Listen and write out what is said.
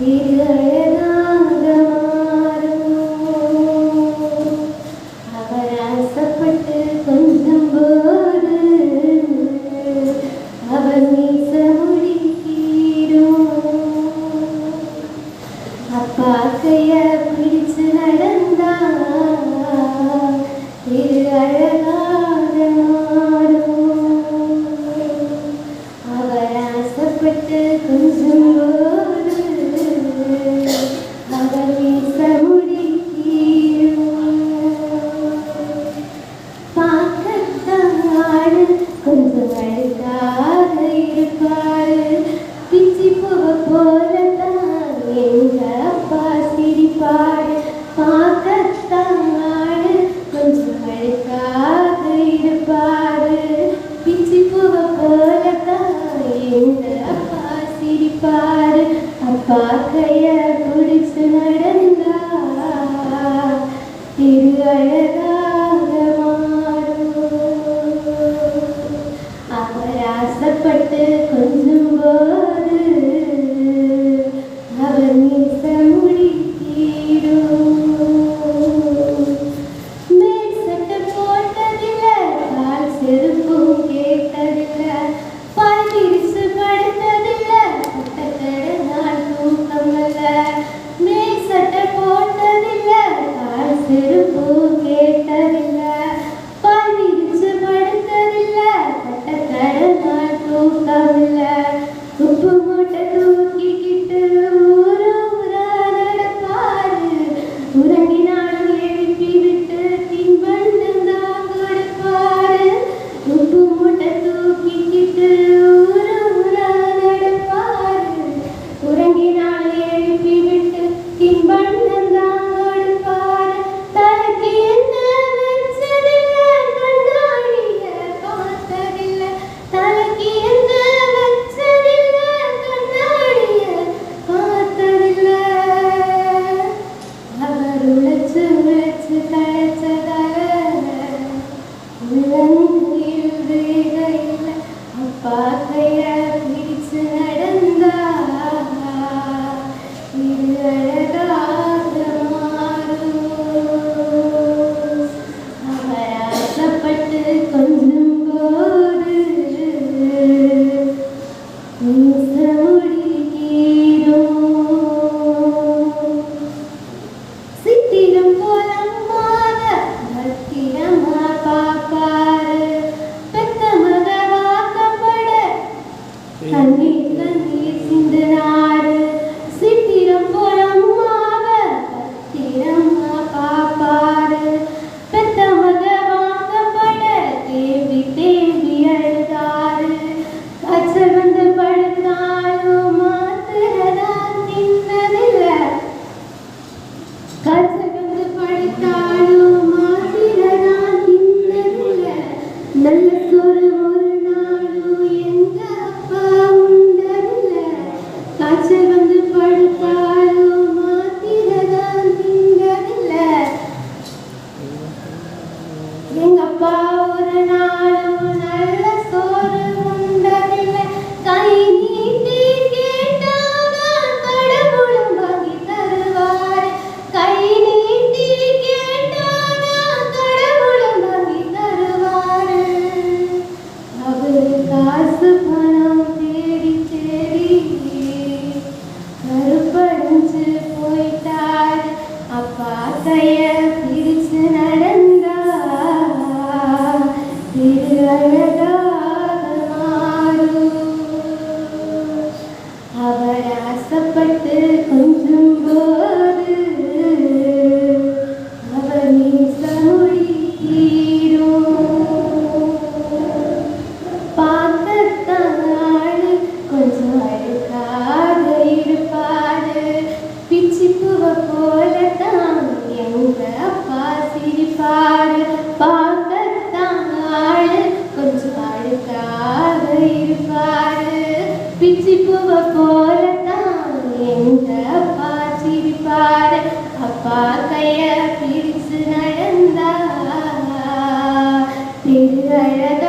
திரு அழகாக மாறும். அவர் ஆசைப்பட்டு கொஞ்சம் போது அவர் மீச முடிக்கீரும். அப்பா கைய பிடிச்சு நடந்தா திரு அழகாக மாறும். அவர் ஆசைப்பட்டு கொஞ்சம் போது அவர் மீச முடிக்கீரும். பார்க்கத்தான் கொஞ்சம் அழுக்காக இருப்பாரு. பிச்சி பூவ போலதான் எங்க அப்பா சிரிப்பாரு. பார்க்கத்தான் கொஞ்சம் அழுக்காக இருப்பாரு. பிச்சி பூவ போலதான் எங்க அப்பா சிரிப்பாரு. அப்பா கைய பிடிச்சு நடந்தா திரு அழகாக மாறும். அவர் ஆசைப்பட்டு கொஞ்சம் போது அவர் மீச முடிக்கீரும். மேல் சட்டை போட்டதில்ல, கால் செருப்பும் கேட்டதில்ல, பாய் விரிச்சு படுத்ததில்ல, பட்டக்கடை நாள் தூக்கமல்ல. மேல் சட்டை போட்டதில்ல, கால் செருப்பும் கேட்டதில்ல, பாய் விரிச்சு படுத்ததில்ல, பட்டக்கடை நாள் தூக்கமில்ல. உப்பு மூட்டை தூக்கிக்கிட்டு ஊரு ஊரா நடப்பாரு. உறங்கினாலும் எழுப்பி விட்டு தின்பண்டம் தான் கொடுப்பாரு. உப்பு மூட்டை தூக்கிக்கிட்டு ஊரு ஊரா நடப்பாரு. உறங்கினாலும் எழுப்பி விட்டு தின்பண்டம் தான் கொடுப்பாரு. தலைக்கு என்ன வச்சதில்ல, கண்ணாடிய பார்த்ததில்ல. தலைக்கு என்ன வச்சதில்ல, கண்ணாடிய பார்த்ததில்ல. அவர் உழைச்சு உழைச்சு களைச்சதால உள்ளங்கையில் வேகையில் அப்பா கைய பிடிச்சு நடந்தா திரு அழகாக மாறும். அவர் ஆசைப்பட்டு கொஞ்சம் போது மீச முடிக்கீரும். சித்திரம் போல அம்மாவ பத்திரமா பாப்பாரு. பெத்த மக வாக்கப்பட கண்ணீர் கண்ணீர் சிந்தினாரு. சித்திரம் போல அம்மாவ பத்திரமா பாப்பாரு. பெத்த மக வாக்கப்பட தேவி தேவி அழுதாரு. காய்ச்சல் வந்து படுத்தாலும் மாத்திரதான் தின்னதில்ல. காய்ச்சல் வந்து படுத்தாலும் மாத்திரதான் தின்னதில்ல. நல்ல சோறு ஒரு நாளும் எங்க அப்பா உண்டதில்ல. காய்ச்சல் வந்து படுத்தாலும் மாத்திரதான் தின்னதில்ல. எங்க அப்பா ஒரு நாளும் நல்ல சோறு உண்டதில்லை. கை நீட்டி கேட்டாதான் கடவுளும் வாங்கி தருவாரு. கை நீட்டி கேட்டாதான் கடவுளும் வாங்கி தருவாரு. அவரு காசு பணம் தேடி தேடி கருப்படைஞ்சு போயிட்டாரு. அப்பா கைய பிடிச்சு நடந்தா திரு அழகாக மாறும். அவர் ஆசைப்பட்டு கொஞ்சம் போது அவர் மீச முடிக்கீரும். பார்க்கத்தான் கொஞ்சம் அழுக்காக இருப்பாரு. பிச்சி பூவ போலதான் எங்க அப்பா சிரிப்பாரு. பார்க்கத்தான் கொஞ்சம் அழுக்காக இருப்பாரு. பிச்சி பூவ போலதான் எங்க அப்பா சிரிப்பாரு. அப்பா கைய பிடிச்சு நடந்தா திரு அழகாக